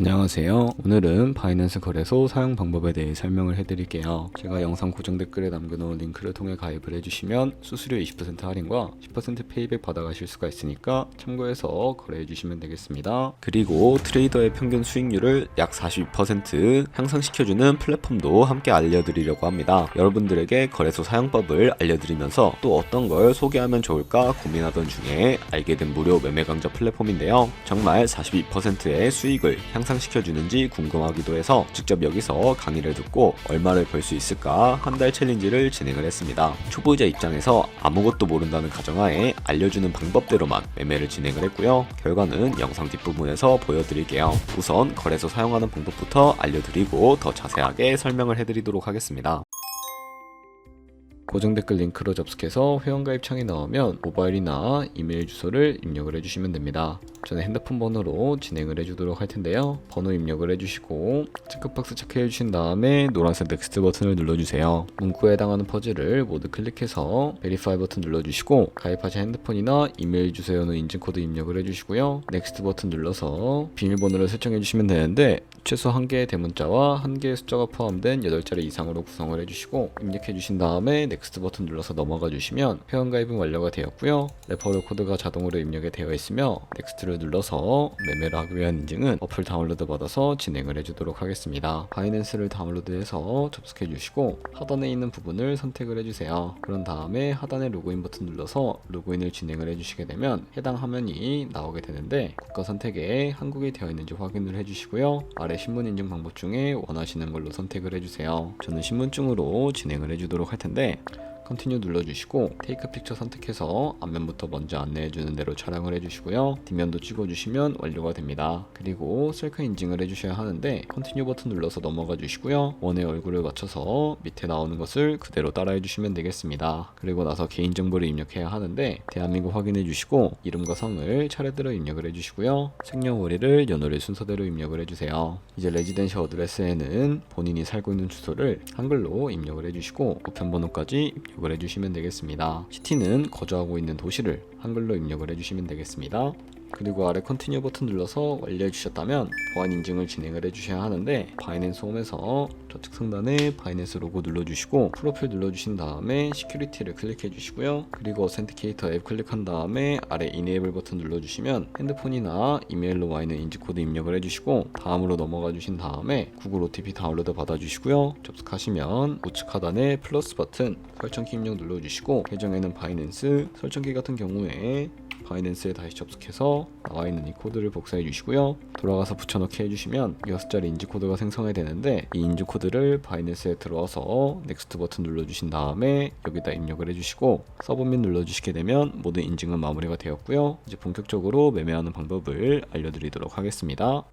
안녕하세요. 오늘은 바이낸스 거래소 사용 방법에 대해 설명을 해드릴게요. 제가 영상 고정 댓글에 남겨놓은 링크를 통해 가입을 해주시면 수수료 20% 할인과 10% 페이백 받아가실 수가 있으니까 참고해서 거래해주시면 되겠습니다. 그리고 트레이더의 평균 수익률을 약 42% 향상시켜주는 플랫폼도 함께 알려드리려고 합니다. 여러분들에게 거래소 사용법을 알려드리면서 또 어떤 걸 소개하면 좋을까 고민하던 중에 알게 된 무료 매매 강좌 플랫폼인데요. 정말 42%의 수익을 향상시켜주는지 궁금하기도 해서 직접 여기서 강의를 듣고 얼마를 벌 수 있을까 한 달 챌린지를 진행을 했습니다. 초보자 입장에서 아무것도 모른다는 가정하에 알려주는 방법대로만 매매를 진행을 했고요. 결과는 영상 뒷부분에서 보여드릴게요. 우선 거래소 사용하는 방법부터 알려드리고 더 자세하게 설명을 해드리도록 하겠습니다. 고정 댓글 링크로 접속해서 회원가입 창이 나오면 모바일이나 이메일 주소를 입력을 해주시면 됩니다. 저는 핸드폰 번호로 진행을 해주도록 할 텐데요. 번호 입력을 해주시고 체크박스 체크해 주신 다음에 노란색 넥스트 버튼을 눌러주세요. 문구에 해당하는 퍼즐을 모두 클릭해서 베리파이 버튼 눌러주시고 가입하신 핸드폰이나 이메일 주소에 인증코드 입력을 해주시고요. 넥스트 버튼 눌러서 비밀번호를 설정해 주시면 되는데 최소 1개의 대문자와 1개의 숫자가 포함된 8자리 이상으로 구성을 해주시고 입력해 주신 다음에 넥스트 버튼 눌러서 넘어가 주시면 회원가입은 완료가 되었고요. 레퍼럴 코드가 자동으로 입력이 되어 있으며 넥스트를 눌러서 매매를 하기 위한 인증은 어플 다운로드 받아서 진행을 해주도록 하겠습니다. 바이낸스를 다운로드해서 접속해 주시고 하단에 있는 부분을 선택을 해주세요. 그런 다음에 하단에 로그인 버튼 눌러서 로그인을 진행을 해주시게 되면 해당 화면이 나오게 되는데 국가 선택에 한국이 되어 있는지 확인을 해주시고요. 아래 신분 인증 방법 중에 원하시는 걸로 선택을 해주세요. 저는 신분증으로 진행을 해주도록 할 텐데 컨티뉴 눌러주시고 테이크 픽처 선택해서 앞면부터 먼저 안내해주는 대로 촬영을 해주시고요. 뒷면도 찍어주시면 완료가 됩니다. 그리고 셀카 인증을 해주셔야 하는데 컨티뉴 버튼 눌러서 넘어가 주시고요. 원의 얼굴을 맞춰서 밑에 나오는 것을 그대로 따라해 주시면 되겠습니다. 그리고 나서 개인정보를 입력해야 하는데 대한민국 확인해 주시고 이름과 성을 차례대로 입력을 해주시고요. 생년월일을 연월일 순서대로 입력을 해주세요. 이제 레지던셜 어드레스에는 본인이 살고 있는 주소를 한글로 입력을 해주시고 우편번호까지 입력을 해주시면 되겠습니다. 시티는 거주하고 있는 도시를 한글로 입력을 해주시면 되겠습니다. 그리고 아래 컨티뉴 버튼 눌러서 완료해 주셨다면 보안 인증을 진행을 해주셔야 하는데 바이낸스 홈에서 좌측 상단에 바이낸스 로고 눌러주시고 프로필 눌러주신 다음에 시큐리티를 클릭해 주시고요. 그리고 어센티케이터 앱 클릭한 다음에 아래 이네이블 버튼 눌러주시면 핸드폰이나 이메일로 와 있는 인증코드 입력을 해주시고 다음으로 넘어가 주신 다음에 구글 OTP 다운로드 받아주시고요. 접속하시면 우측 하단에 플러스 버튼 설정키 입력 눌러주시고 계정에는 바이낸스 설정키 같은 경우에 바이낸스에 다시 접속해서 나와 있는 이 코드를 복사해 주시고요. 돌아가서 붙여넣기 해주시면 6자리 인증코드가 생성이 되는데 이 인증코드를 바이낸스에 들어와서 넥스트 버튼 눌러주신 다음에 여기다 입력을 해주시고 서브밋 눌러주시게 되면 모든 인증은 마무리가 되었고요. 이제 본격적으로 매매하는 방법을 알려드리도록 하겠습니다.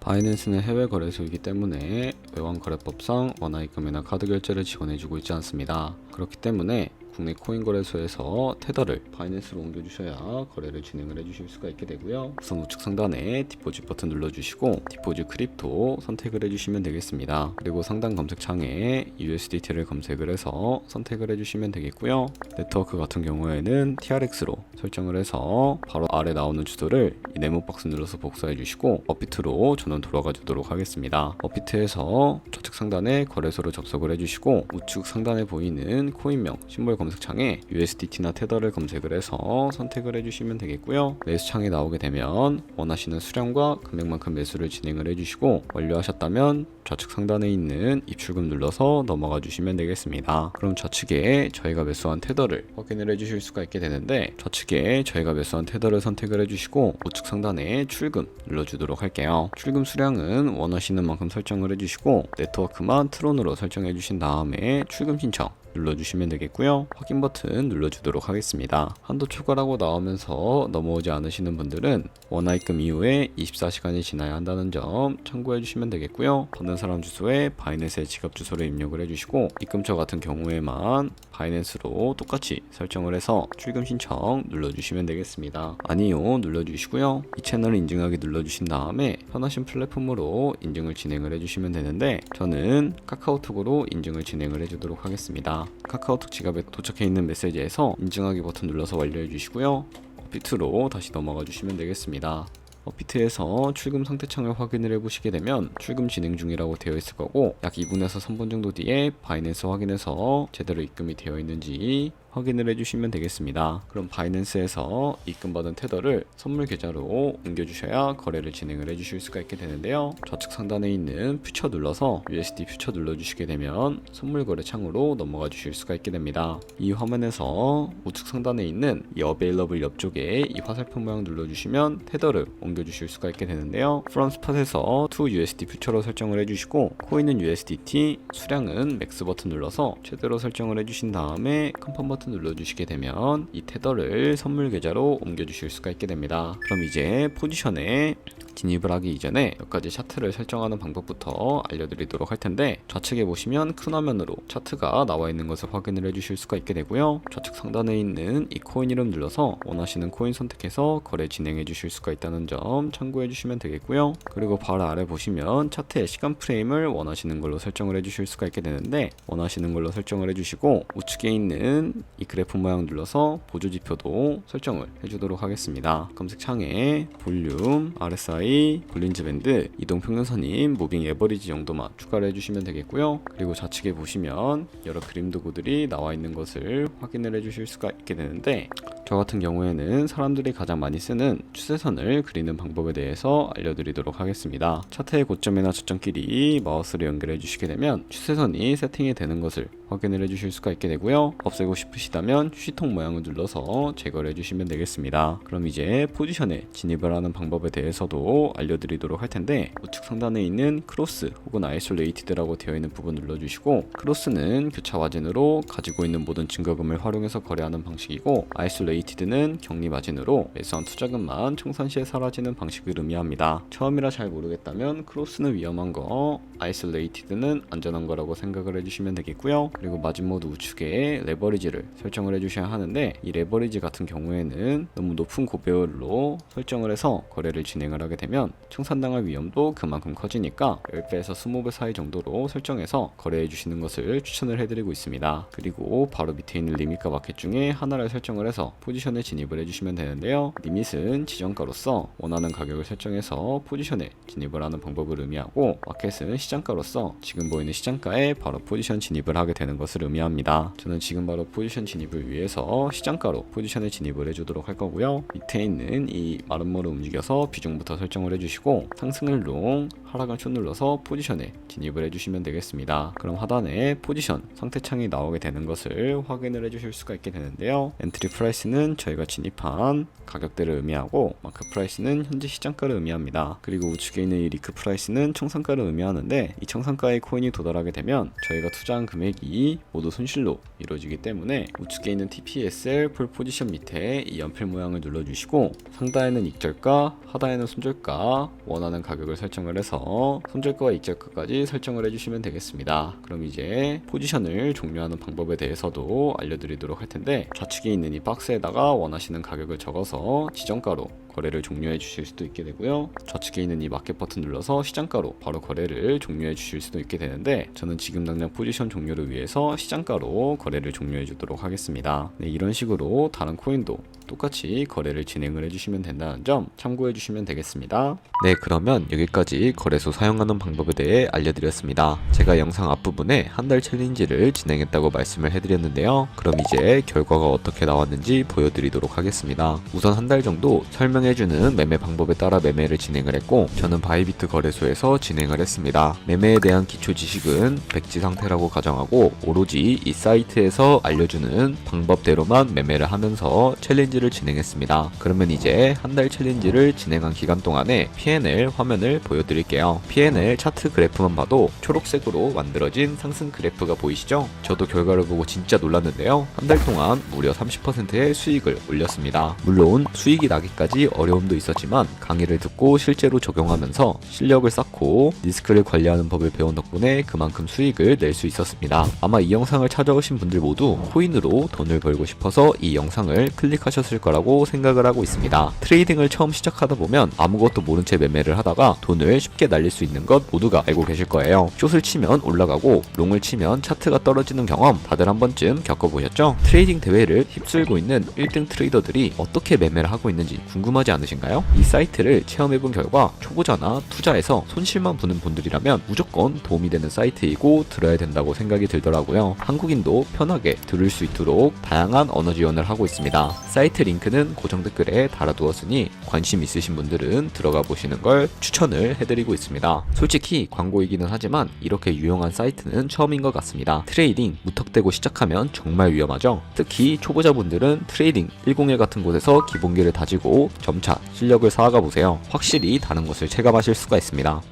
바이낸스는 해외 거래소이기 때문에 외환거래법상 원화입금이나 카드 결제를 지원해주고 있지 않습니다. 그렇기 때문에 국내 코인 거래소에서 테더를 바이낸스로 옮겨주셔야 거래를 진행을 해주실 수가 있게 되고요. 우선 우측 상단에 디포짓 버튼 눌러주시고 디포짓 크립토 선택을 해주시면 되겠습니다. 그리고 상단 검색창에 USDT를 검색을 해서 선택을 해주시면 되겠고요. 네트워크 같은 경우에는 TRX로 설정을 해서 바로 아래 나오는 주소를 이 네모 박스 눌러서 복사해 주시고 업비트로 저는 돌아가 주도록 하겠습니다. 업비트에서 좌측 상단에 거래소로 접속을 해주시고 우측 상단에 보이는 코인명 심볼 검색창에 USDT나 테더를 검색을 해서 선택을 해주시면 되겠고요. 매수창에 나오게 되면 원하시는 수량과 금액만큼 매수를 진행을 해주시고 완료하셨다면 좌측 상단에 있는 입출금 눌러서 넘어가 주시면 되겠습니다. 그럼 좌측에 저희가 매수한 테더를 확인을 해주실 수가 있게 되는데 좌측에 저희가 매수한 테더를 선택을 해주시고 우측 상단에 출금 눌러주도록 할게요. 출금 수량은 원하시는 만큼 설정을 해주시고 네트워크만 트론으로 설정해 주신 다음에 출금 신청 눌러주시면 되겠고요. 확인 버튼 눌러주도록 하겠습니다. 한도 초과라고 나오면서 넘어오지 않으시는 분들은 원화입금 이후에 24시간이 지나야 한다는 점 참고해 주시면 되겠고요. 받는 사람 주소에 바이낸스의 지갑 주소를 입력을 해주시고 입금처 같은 경우에만 바이낸스로 똑같이 설정을 해서 출금 신청 눌러주시면 되겠습니다. 아니요 눌러주시고요. 이 채널을 인증하기 눌러주신 다음에 편하신 플랫폼으로 인증을 진행을 해주시면 되는데 저는 카카오톡으로 인증을 진행을 해주도록 하겠습니다. 카카오톡 지갑에 도착해 있는 메시지에서 인증하기 버튼 눌러서 완료해 주시고요. 비트로 다시 넘어가 주시면 되겠습니다. 업비트에서 출금 상태 창을 확인을 해보시게 되면 출금 진행 중이라고 되어 있을 거고, 약 2분에서 3분 정도 뒤에 바이낸스 확인해서 제대로 입금이 되어 있는지 확인을 해주시면 되겠습니다. 그럼 바이낸스에서 입금받은 테더를 선물 계좌로 옮겨주셔야 거래를 진행을 해주실 수가 있게 되는데요. 좌측 상단에 있는 퓨처 눌러서 USD 퓨처 눌러주시게 되면 선물 거래 창으로 넘어가 주실 수가 있게 됩니다. 이 화면에서 우측 상단에 있는 이 어베일러블 옆쪽에 이 화살표 모양 눌러주시면 테더를 옮겨주실 수가 있게 되는데요. From Spot에서 to USD 퓨처로 설정을 해주시고, 코인은 USDT, 수량은 맥스 버튼 눌러서 최대로 설정을 해주신 다음에 컨펌 버튼 눌러주시게 되면 이 테더를 선물 계좌로 옮겨주실 수가 있게 됩니다. 그럼 이제 포지션에 진입을 하기 이전에 몇 가지 차트를 설정하는 방법부터 알려드리도록 할 텐데, 좌측에 보시면 큰 화면으로 차트가 나와 있는 것을 확인을 해주실 수가 있게 되고요. 좌측 상단에 있는 이 코인 이름 눌러서 원하시는 코인 선택해서 거래 진행해 주실 수가 있다는 점 참고해 주시면 되겠고요. 그리고 바로 아래 보시면 차트의 시간 프레임을 원하시는 걸로 설정을 해 주실 수가 있게 되는데, 원하시는 걸로 설정을 해 주시고 우측에 있는 이 그래프 모양 눌러서 보조 지표도 설정을 해주도록 하겠습니다. 검색 창에 볼륨, RSI, 볼린저 밴드, 이동 평균선인 무빙 에버리지 정도만 추가를 해주시면 되겠고요. 그리고 좌측에 보시면 여러 그림 도구들이 나와 있는 것을 확인을 해주실 수가 있게 되는데, 저 같은 경우에는 사람들이 가장 많이 쓰는 추세선을 그리는 방법에 대해서 알려드리도록 하겠습니다. 차트의 고점이나 저점끼리 마우스를 연결해 주시게 되면 추세선이 세팅이 되는 것을 확인을 해주실 수가 있게 되고요. 없애고 싶으시다면 휴지통 모양을 눌러서 제거를 해주시면 되겠습니다. 그럼 이제 포지션에 진입을 하는 방법에 대해서도 알려드리도록 할 텐데, 우측 상단에 있는 크로스 혹은 아이솔레이티드라고 되어 있는 부분 눌러주시고, 크로스는 교차 마진으로 가지고 있는 모든 증거금을 활용해서 거래하는 방식이고, 아이솔레이티드는 격리 마진으로 매수한 투자금만 청산 시에 사라지는 방식을 의미합니다. 처음이라 잘 모르겠다면 크로스는 위험한 거, 아이솔레이티드는 안전한 거라고 생각을 해주시면 되겠고요. 그리고 마진 모드 우측에 레버리지를 설정을 해주셔야 하는데, 이 레버리지 같은 경우에는 너무 높은 고배율로 설정을 해서 거래를 진행을 하게 되면 청산당할 위험도 그만큼 커지니까 10배에서 20배 사이 정도로 설정해서 거래해 주시는 것을 추천을 해드리고 있습니다. 그리고 바로 밑에 있는 리밋과 마켓 중에 하나를 설정을 해서 포지션에 진입을 해주시면 되는데요. 리밋은 지정가로서 원하는 가격을 설정해서 포지션에 진입을 하는 방법을 의미하고, 마켓은 시장가로서 지금 보이는 시장가에 바로 포지션 진입을 하게 되는 것을 의미합니다. 저는 지금 바로 포지션 진입을 위해서 시장가로 포지션에 진입을 해주도록 할 거고요. 밑에 있는 이 마름모를 움직여서 비중부터 설정을 해주시고, 상승을 롱, 하락을 숏 눌러서 포지션에 진입을 해주시면 되겠습니다. 그럼 하단에 포지션 상태창이 나오게 되는 것을 확인을 해주실 수가 있게 되는데요. 엔트리 프라이스는 저희가 진입한 가격대를 의미하고, 마크 프라이스는 현재 시장가를 의미합니다. 그리고 우측에 있는 이 리크 프라이스는 청산가를 의미하는데, 이 청산가의 코인이 도달하게 되면 저희가 투자한 금액이 모두 손실로 이루어지기 때문에 우측에 있는 TPSL 풀 포지션 밑에 이 연필 모양을 눌러주시고, 상단에는 익절가, 하단에는 손절가, 원하는 가격을 설정을 해서 손절가와 익절가까지 설정을 해주시면 되겠습니다. 그럼 이제 포지션을 종료하는 방법에 대해서도 알려드리도록 할 텐데, 좌측에 있는 이 박스에다가 원하시는 가격을 적어서 지정가로 거래를 종료해 주실 수도 있게 되고요. 좌측에 있는 이 마켓 버튼 눌러서 시장가로 바로 거래를 종료해 주실 수도 있게 되는데, 저는 지금 당장 포지션 종료를 위해서 시장가로 거래를 종료해 주도록 하겠습니다. 네, 이런 식으로 다른 코인도 똑같이 거래를 진행을 해주시면 된다는 점 참고해 주시면 되겠습니다. 네, 그러면 여기까지 거래소 사용하는 방법에 대해 알려드렸습니다. 제가 영상 앞부분에 한 달 챌린지를 진행했다고 말씀을 해드렸는데요. 그럼 이제 결과가 어떻게 나왔는지 보여드리도록 하겠습니다. 우선 한 달 정도 설명해주는 매매 방법에 따라 매매를 진행을 했고, 저는 바이비트 거래소에서 진행을 했습니다. 매매에 대한 기초 지식은 백지 상태라고 가정하고, 오로지 이 사이트에서 알려주는 방법대로만 매매를 하면서 챌린지를 진행했습니다. 그러면 이제 한 달 챌린지를 진행한 기간 동안에 P&L 화면을 보여드릴게요. P&L 차트 그래프만 봐도 초록색으로 만들어진 상승 그래프가 보이시죠? 저도 결과를 보고 진짜 놀랐는데요. 한 달 동안 무려 30%의 수익을 올렸습니다. 물론 수익이 나기까지 어려움도 있었지만 강의를 듣고 실제로 적용하면서 실력을 쌓고 리스크를 관리하는 법을 배운 덕분에 그만큼 수익을 낼 수 있었습니다. 아마 이 영상을 찾아오신 분들 모두 코인으로 돈을 벌고 싶어서 이 영상을 클릭하셨을 해보셨을 거라고 생각을 하고 있습니다. 트레이딩을 처음 시작하다 보면 아무것도 모른 채 매매를 하다가 돈을 쉽게 날릴 수 있는 것 모두가 알고 계실 거예요. 숏을 치면 올라가고 롱을 치면 차트가 떨어지는 경험 다들 한 번쯤 겪어보셨죠? 트레이딩 대회를 휩쓸고 있는 1등 트레이더들이 어떻게 매매를 하고 있는지 궁금하지 않으신가요? 이 사이트를 체험해본 결과 초보자나 투자에서 손실만 보는 분들이라면 무조건 도움이 되는 사이트이고 들어야 된다고 생각이 들더라고요. 한국인도 편하게 들을 수 있도록 다양한 언어 지원을 하고 있습니다. 사이트 링크는 고정 댓글에 달아두었으니 관심 있으신 분들은 들어가 보시는 걸 추천을 해드리고 있습니다. 솔직히 광고이기는 하지만 이렇게 유용한 사이트는 처음인 것 같습니다. 트레이딩 무턱대고 시작하면 정말 위험하죠. 특히 초보자분들은 트레이딩 101 같은 곳에서 기본기를 다지고 점차 실력을 쌓아가 보세요. 확실히 다른 것을 체감하실 수가 있습니다.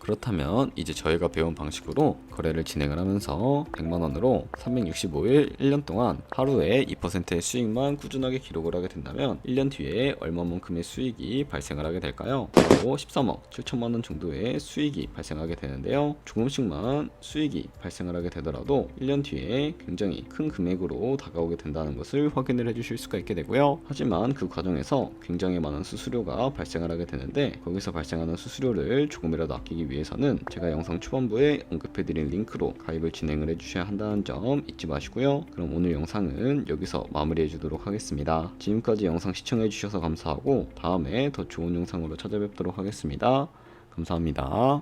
그렇다면 이제 저희가 배운 방식으로 거래를 진행을 하면서 100만원으로 365일 1년 동안 하루에 2%의 수익만 꾸준하게 기록을 하게 된다면 1년 뒤에 얼마만큼의 수익이 발생을 하게 될까요? 바로 13억 7천만원 정도의 수익이 발생하게 되는데요. 조금씩만 수익이 발생을 하게 되더라도 1년 뒤에 굉장히 큰 금액으로 다가오게 된다는 것을 확인을 해주실 수가 있게 되고요. 하지만 그 과정에서 굉장히 많은 수수료가 발생을 하게 되는데 거기서 발생하는 수수료를 조금이라도 아끼기 위해서는 제가 영상 초반부에 언급해드린 링크로 가입을 진행을 해주셔야 한다는 점 잊지 마시고요. 그럼 오늘 영상은 여기서 마무리해 주도록 하겠습니다. 지금까지 영상 시청해 주셔서 감사하고 다음에 더 좋은 영상으로 찾아뵙도록 하겠습니다. 감사합니다.